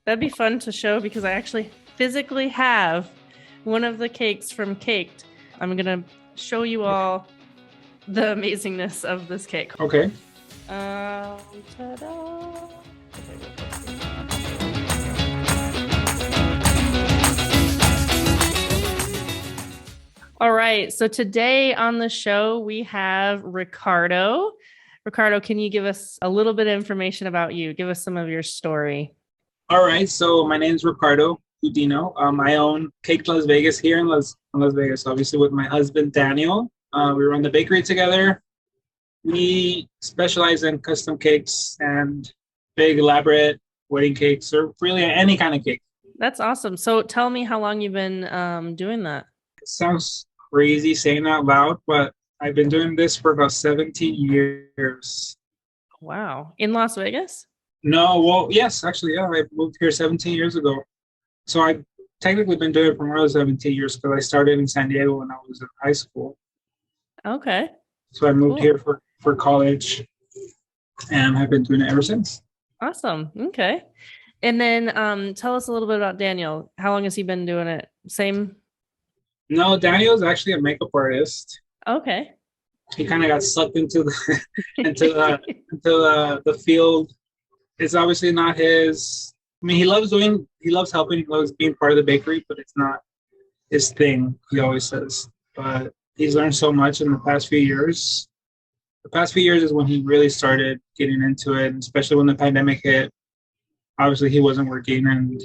That'd be fun to show because I actually physically have one of the cakes from Caked. I'm going to show you all the amazingness of this cake. Okay. Ta-da! All right. So today on the show, we have Ricardo. Ricardo, can you give us a little bit of information about you? Give us some of your story. All right. So my name is Ricardo Gudino. I own Cake Las Vegas here in Las Vegas, obviously with my husband, Daniel. We run the bakery together. We specialize in custom cakes and big, elaborate wedding cakes, or really any kind of cake. That's awesome. So tell me how long you've been doing that. It sounds crazy saying that out loud, but I've been doing this for about 17 years. Wow. In Las Vegas? No, well, yes, actually, yeah. I moved here 17 years ago. So I've technically been doing it for more than 17 years because I started in San Diego when I was in high school. Okay. So I moved here for college and I've been doing it ever since. Awesome. Okay. And then tell us a little bit about Daniel. How long has he been doing it? Same? No, Daniel's actually a makeup artist. Okay. He kind of got sucked into the into the field. It's obviously not his. I mean, he loves helping, he loves being part of the bakery, but it's not his thing, he always says. But he's learned so much in the past few years. The past few years is when he really started getting into it, and especially when the pandemic hit. Obviously, he wasn't working, and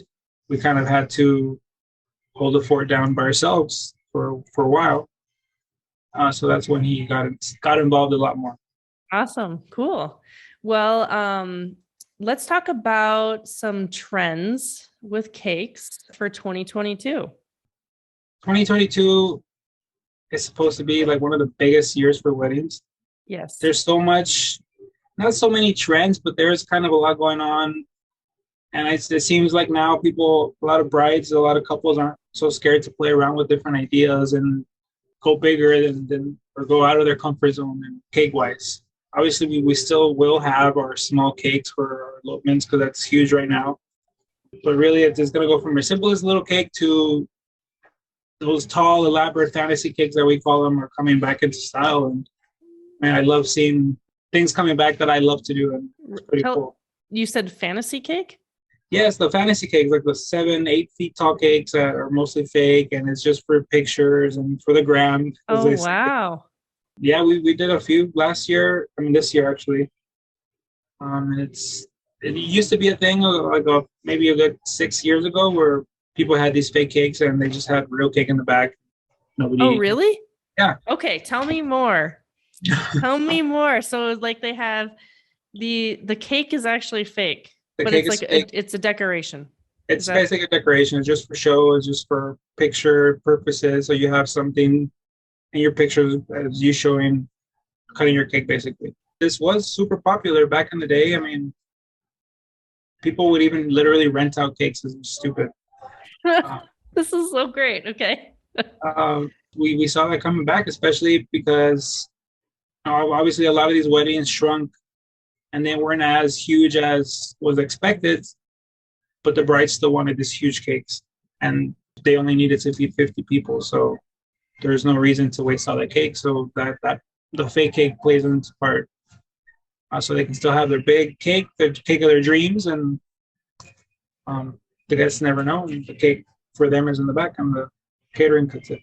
we kind of had to hold the fort down by ourselves for a while. So that's when he got involved a lot more. Awesome. Cool. Well, let's talk about some trends with cakes for 2022. 2022 is supposed to be like one of the biggest years for weddings. Yes. There's so much, not so many trends, but there's kind of a lot going on. And it seems like now a lot of brides, a lot of couples aren't so scared to play around with different ideas and go bigger than or go out of their comfort zone and cake wise. Obviously, we still will have our small cakes for our elopements because that's huge right now. But really, it's going to go from your simplest little cake to those tall, elaborate fantasy cakes that we call them are coming back into style. And man, I love seeing things coming back that I love to do. And it's pretty cool. You said fantasy cake? Yes, the fantasy cakes, like the 7-8 feet tall cakes that are mostly fake, and it's just for pictures and for the gram. Oh, wow. Yeah, we did a few last year. I mean, this year actually. And it used to be a thing like maybe a good 6 years ago where people had these fake cakes and they just had real cake in the back. Oh, really? Yeah. Okay, tell me more. Tell me more. So like they have the cake is actually fake. But it's like it's a decoration. It's basically a decoration. It's just for show. It's just for picture purposes. So you have something in your pictures as you showing cutting your cake, basically. This was super popular back in the day. I mean, people would even literally rent out cakes. This is stupid. This is so great. Okay. We saw that coming back, especially because obviously a lot of these weddings shrunk and they weren't as huge as was expected, but the brides still wanted these huge cakes, and they only needed to feed 50 people. So there's no reason to waste all that cake. So that the fake cake plays into part, so they can still have their big cake, the cake of their dreams, and the guests never know. The cake for them is in the back, and the catering cuts it.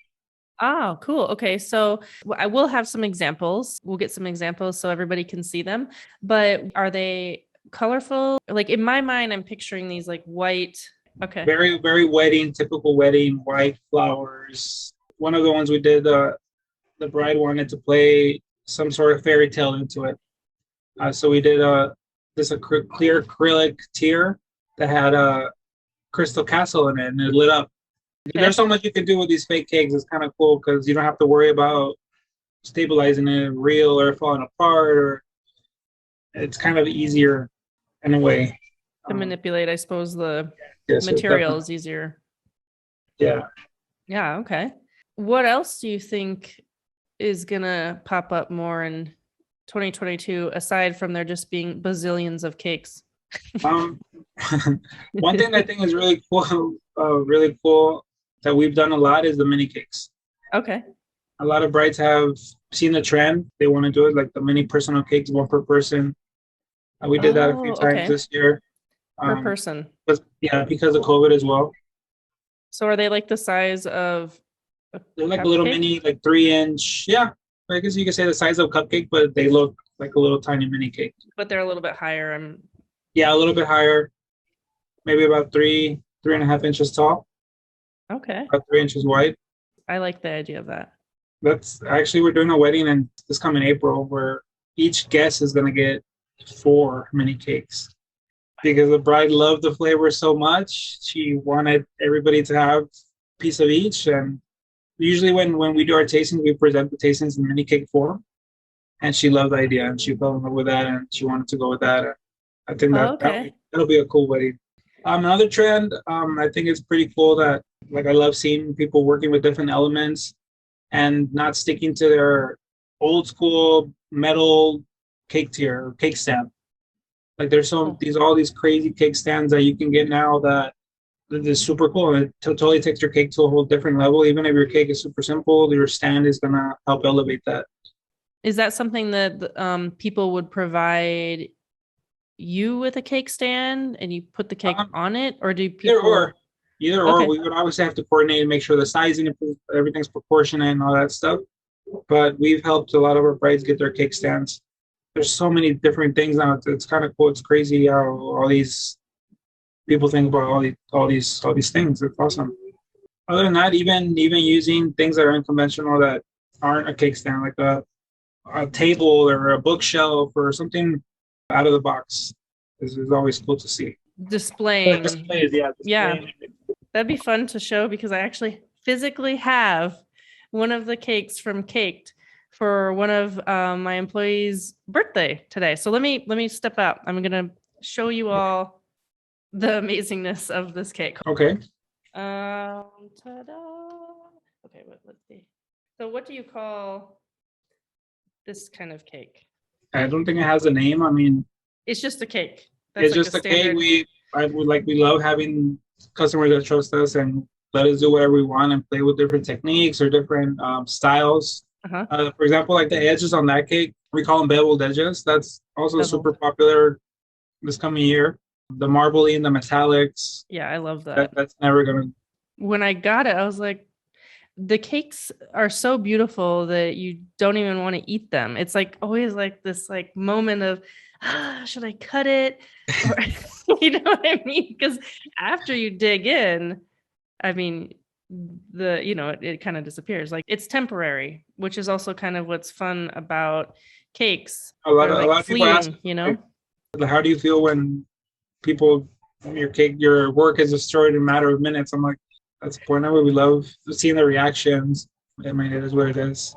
Oh, cool. Okay. So I will have some examples. We'll get some examples so everybody can see them. But are they colorful? Like in my mind, I'm picturing these like white. Okay. Very, very wedding, typical wedding, white flowers. One of the ones we did, the bride wanted to play some sort of fairy tale into it. So we did this clear acrylic tier that had a crystal castle in it, and it lit up. Okay. There's so much you can do with these fake cakes. It's kind of cool because you don't have to worry about stabilizing it real or falling apart, or it's kind of easier in a way to manipulate. I suppose the material is easier. Yeah. Yeah. Okay. What else do you think is gonna pop up more in 2022 aside from there just being bazillions of cakes? Um, one thing I think is really cool that we've done a lot is the mini cakes. Okay. A lot of brides have seen the trend. They want to do it like the mini personal cakes, one per person. We did that a few Oh, times okay. this year. Per person. Yeah, because of COVID as well. So are they like the size of a They're like a little cupcake? mini, like 3 inch. Yeah, I guess you could say the size of a cupcake, but they look like a little tiny mini cake. But they're a little bit higher. Yeah, a little bit higher, maybe about 3.5 inches tall, Okay. about 3 inches wide. I like the idea of that. That's actually we're doing a wedding in this coming April where each guest is gonna get 4 mini cakes because the bride loved the flavor so much. She wanted everybody to have a piece of each. And usually when we do our tastings, we present the tastings in mini cake form. And she loved the idea and she fell in love with that and she wanted to go with that. And I think Oh, that'll okay. that'll be a cool wedding. Another trend, I think it's pretty cool that like I love seeing people working with different elements and not sticking to their old school metal cake tier or cake stand. Like there's Oh. all these crazy cake stands that you can get now that is super cool. And it totally takes your cake to a whole different level. Even if your cake is super simple, your stand is gonna help elevate that. Is that something that people would provide you with a cake stand and you put the cake Um, on it, or do either or, people? either or, Okay. we would obviously have to coordinate and make sure the sizing, everything's proportionate and all that stuff. But we've helped a lot of our brides get their cake stands. There's so many different things now. It's kind of cool. It's crazy how all these people think about all these things. It's awesome. Other than that, even using things that are unconventional that aren't a cake stand, like a table or a bookshelf or something out of the box, is always cool to see. Displaying. Displays, yeah, Yeah, displays. that'd be fun to show because I actually physically have one of the cakes from Caked for one of my employees' birthday today. So let me step out. I'm gonna show you all the amazingness of this cake. Okay. Ta-da. Okay, let's see. So what do you call this kind of cake? I don't think it has a name. I mean, It's just a cake. That's it's like the just a cake. standard. We love having customers that trust us and let us do whatever we want and play with different techniques or different styles. Uh-huh. For example, like the edges on that cake, we call them beveled edges. That's also super Beveled. popular this coming year. The marbling, the metallics, Yeah, I love that. that's never gonna. When I got it, I was like, the cakes are so beautiful that you don't even want to eat them. It's like always like this like moment of, should I cut it? Or you know what I mean? Because after you dig in, I mean, it kind of disappears. Like it's temporary, which is also kind of what's fun about cakes. A lot They're of a like lot of people ask, fleeting, you like, know? how do you feel when people your work is destroyed in a matter of minutes? I'm like, that's the point of it. We love seeing the reactions. I mean, it is what it is.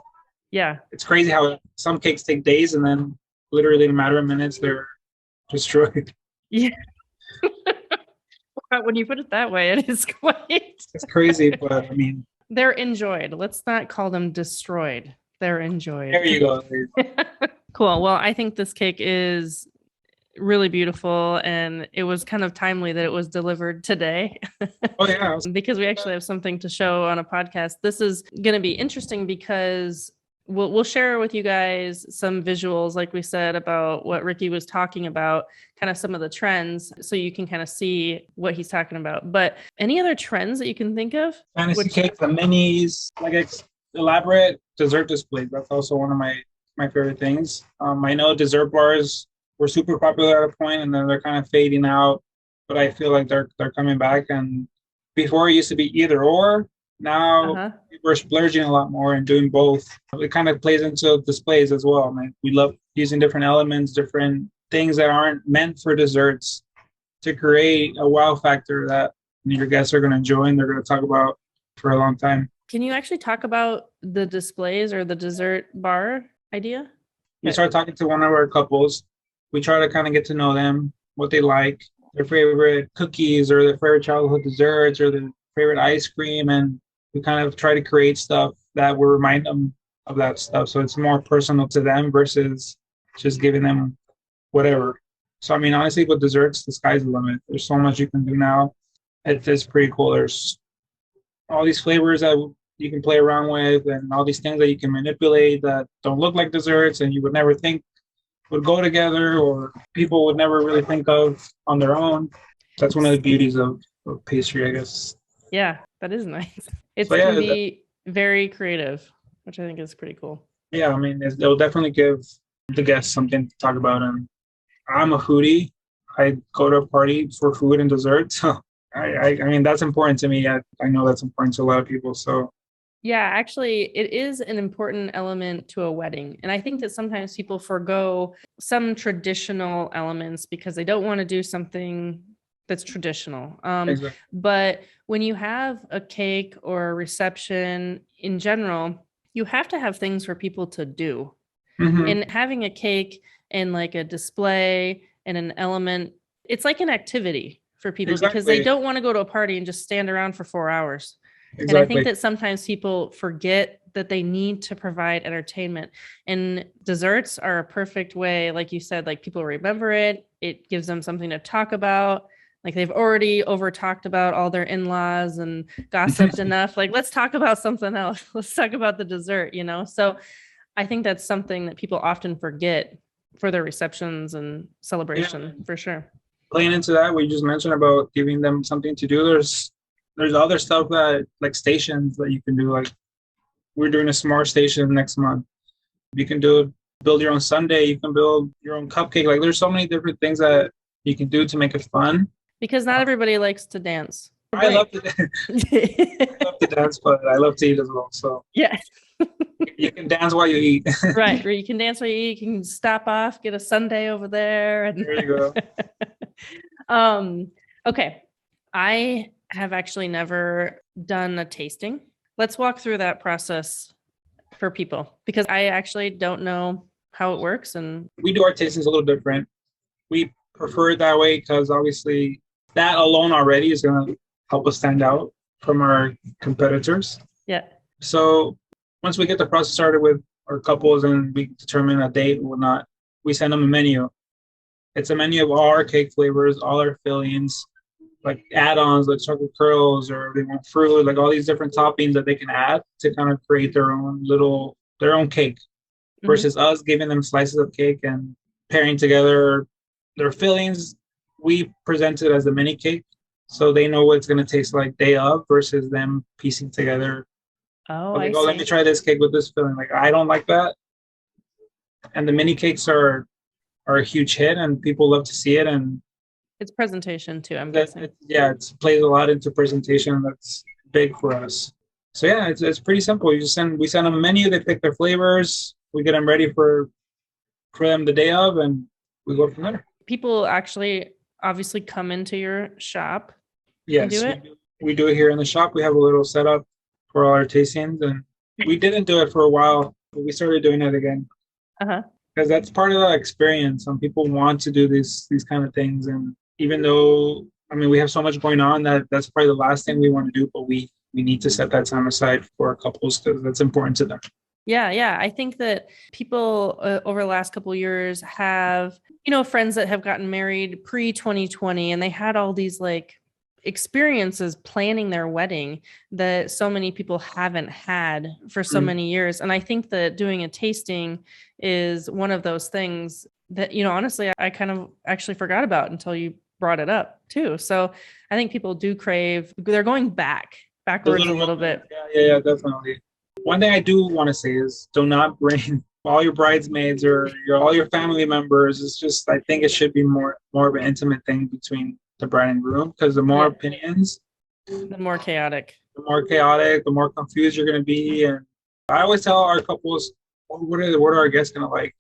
Yeah. It's crazy how some cakes take days and then literally in a matter of minutes they're destroyed. Yeah. When you put it that way, it is quite. It's crazy, but I mean, They're enjoyed. Let's not call them destroyed. They're there enjoyed. you go. Cool. Well, I think this cake is really beautiful and it was kind of timely that it was delivered today Oh yeah, because we actually have something to show on a podcast. This is going to be interesting because we'll share with you guys some visuals like we said about what Ricky was talking about, kind of some of the trends so you can kind of see what he's talking about. But any other trends that you can think of? fantasy cakes, the minis, like elaborate dessert displays. That's also one of my favorite things. I know dessert bars were super popular at a point, and then they're kind of fading out. But I feel like they're coming back. And before it used to be either or. Now Uh-huh. people are splurging a lot more and doing both. It kind of plays into displays as well. Man, we love using different elements, different things that aren't meant for desserts to create a wow factor that your guests are going to enjoy and they're going to talk about for a long time. Can you actually talk about the displays or the dessert bar idea? We start talking to one of our couples. We try to kind of get to know them, what they like, their favorite cookies or their favorite childhood desserts or their favorite ice cream. And we kind of try to create stuff that will remind them of that stuff. So it's more personal to them versus just giving them whatever. So I mean, honestly, with desserts, the sky's the limit. There's so much you can do now. It's pretty cool. There's all these flavors that you can play around with, and all these things that you can manipulate that don't look like desserts, and you would never think would go together, or people would never really think of on their own. That's one of the beauties of pastry, I guess. Yeah, that is nice. So It can be very creative, which I think is pretty cool. yeah, I mean, it'll definitely give the guests something to talk about. And I'm a foodie. I go to a party for food and dessert. So I mean, that's important to me. I know that's important to a lot of people. So Yeah, actually, it is an important element to a wedding. And I think that sometimes people forgo some traditional elements because they don't want to do something that's traditional. exactly. But when you have a cake or a reception in general, you have to have things for people to do. Mm-hmm. And having a cake and like a display and an element, it's like an activity for people because they don't want to go to a party and just stand around for 4 hours. And I think that sometimes people forget that they need to provide entertainment, and desserts are a perfect way. Like you said, like people remember it. It gives them something to talk about. Like they've already over talked about all their in-laws and gossiped enough. Like, let's talk about something else. Let's talk about the dessert, So I think that's something that people often forget for their receptions and celebration, for sure. Playing into that, we just mentioned about giving them something to do. There's other stuff that like stations that you can do. Like we're doing a smart station next month. You can build your own sundae. You can build your own cupcake. Like there's so many different things that you can do to make it fun. Because not everybody likes to dance. I love to dance, but I love to eat as well. So yeah, you can dance while you eat. Right. Or you can dance while you eat. You can stop off, get a sundae over there. And there you go. Okay. I have actually never done a tasting. Let's walk through that process for people because I actually don't know how it works. And we do our tastings a little different. We prefer it that way because obviously that alone already is going to help us stand out from our competitors. Yeah. So once we get the process started with our couples and we determine a date and whatnot, we send them a menu. It's a menu of all our cake flavors, all our fillings, like add-ons like chocolate curls, or they want fruit, like all these different toppings that they can add to kind of create their own cake, versus us giving them slices of cake and pairing together their fillings. We present it as a mini cake, so they know what it's going to taste like day of, versus them piecing together. Let me try this cake with this filling. Like I don't like that, and the mini cakes are a huge hit, and people love to see it. And it's presentation too, I'm guessing. It plays a lot into presentation. That's big for us. So yeah, it's pretty simple. We send them a menu. They pick their flavors. We get them ready for them the day of, and we go from there. People actually obviously come into your shop. Yes, do it. We do it here in the shop. We have a little setup for all our tastings, and we didn't do it for a while, but we started doing it again. Because that's part of the experience. Some people want to do these kind of things, and even though we have so much going on that's probably the last thing we want to do, but we need to set that time aside for our couples because that's important to them. Yeah. I think that people over the last couple of years have, friends that have gotten married pre-2020, and they had all these like experiences planning their wedding that so many people haven't had for so many years. And I think that doing a tasting is one of those things that, honestly, I kind of actually forgot about until you brought it up too. So I think people do they're going backwards a little bit. Yeah, definitely. One thing I do want to say is do not bring all your bridesmaids or all your family members. It's just, I think it should be more of an intimate thing between the bride and groom, because the more opinions, the more chaotic, the more confused you're going to be. And I always tell our couples, what are our guests going to like?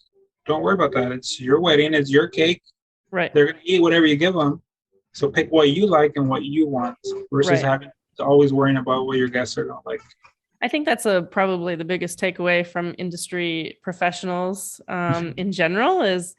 Don't worry about that. It's your wedding. It's your cake. Right. They're going to eat whatever you give them. So pick what you like and what you want, versus having always worrying about what your guests are going to like. I think that's probably the biggest takeaway from industry professionals in general is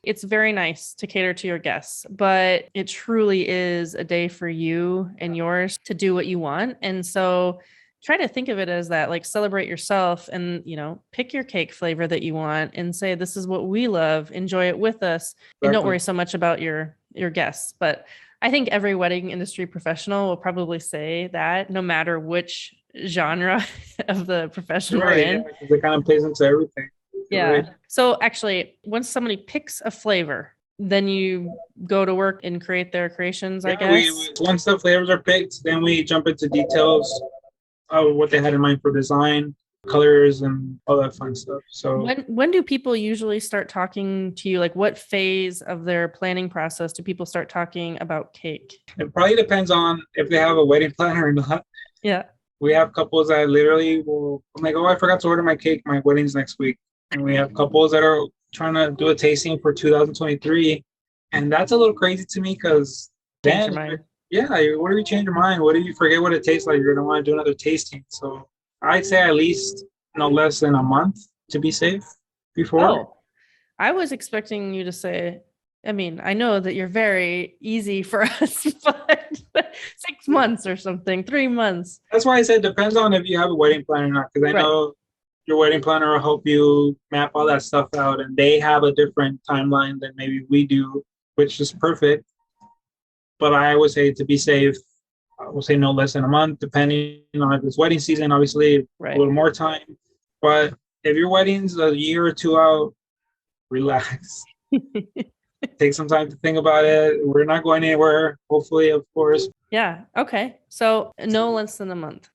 it's very nice to cater to your guests, but it truly is a day for you and yours to do what you want. And so try to think of it as that, like celebrate yourself and, pick your cake flavor that you want and say, this is what we love, enjoy it with us. And don't worry so much about your guests. But I think every wedding industry professional will probably say that no matter which genre of the profession we're in. Yeah, because it kind of plays into everything. Yeah. Right. So actually, once somebody picks a flavor, then you go to work and create their creations, I guess. Once the flavors are picked, then we jump into details of what they had in mind for design, colors, and all that fun stuff. So when do people usually start talking to you? Like what phase of their planning process do people start talking about cake? It probably depends on if they have a wedding planner or not. Yeah. We have couples that literally I'm like, oh, I forgot to order my cake. My wedding's next week. And we have couples that are trying to do a tasting for 2023. And that's a little crazy to me because then, yeah, what if you change your mind? What if you forget what it tastes like? You're going to want to do another tasting. So I'd say at least no less than a month to be safe before. Oh, I was expecting you to say, I mean, I know that you're very easy for us, but 6 months or something, 3 months. That's why I said depends on if you have a wedding planner or not, because I know your wedding planner will help you map all that stuff out, and they have a different timeline than maybe we do, which is perfect. But I would say to be safe, I would say no less than a month, depending on if it's wedding season, obviously a little more time. But if your wedding's a year or two out, relax. Take some time to think about it. We're not going anywhere, hopefully, of course. Yeah. Okay. So no less than a month.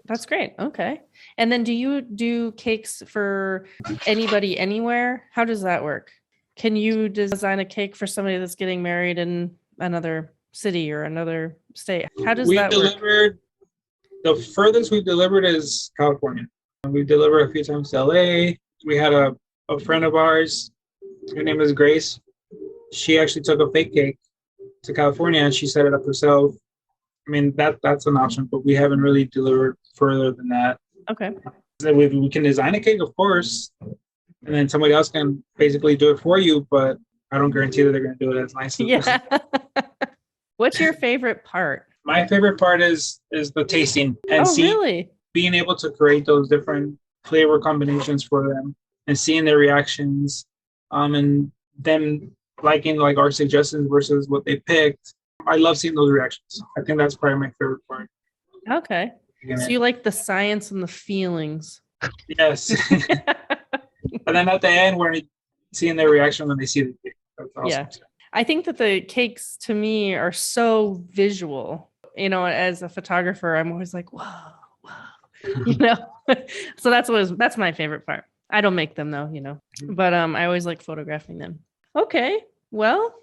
That's great. Okay. And then do you do cakes for anybody anywhere? How does that work? Can you design a cake for somebody that's getting married in another city or another state? How does that work? The furthest we've delivered is California. We've delivered a few times to LA. We had a friend of ours. Her name is Grace. She actually took a fake cake to California and she set it up herself. I mean, that's an option, but we haven't really delivered further than that. Okay. We can design a cake, of course, and then somebody else can basically do it for you, but I don't guarantee that they're going to do it as nice as yeah. What's your favorite part? My favorite part is the tasting and being able to create those different flavor combinations for them and seeing their reactions, and them liking like our suggestions versus what they picked. I love seeing those reactions. I think that's probably my favorite part. Okay. So you like the science and the feelings. Yes. And then at the end, we're seeing their reaction when they see the cake. That's awesome. Yeah. I think that the cakes to me are so visual. As a photographer, I'm always like, whoa. So that's my favorite part. I don't make them though, but I always like photographing them. Okay. Well,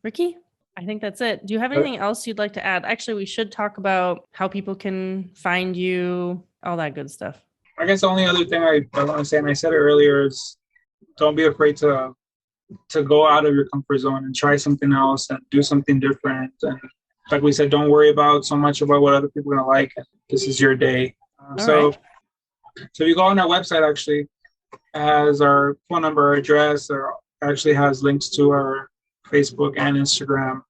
Ricky, I think that's it. Do you have anything else you'd like to add? Actually, we should talk about how people can find you, all that good stuff. I guess the only other thing I want to say, and I said it earlier, is don't be afraid to go out of your comfort zone and try something else and do something different. And like we said, don't worry about so much about what other people are going to like. This is your day. So if you go on our website, actually has our phone number, address, or actually has links to our Facebook and Instagram.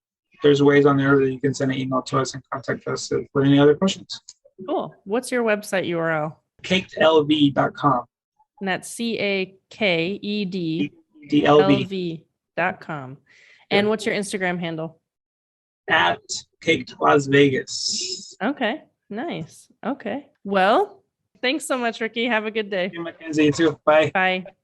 There's ways on there that you can send an email to us and contact us for any other questions. Cool. What's your website URL? cakedlv.com. And that's cakedlv.com. And what's your Instagram handle? At Caked Las Vegas. Okay. Nice. Okay. Well, thanks so much, Ricky. Have a good day. McKenzie, you too. Bye. Bye.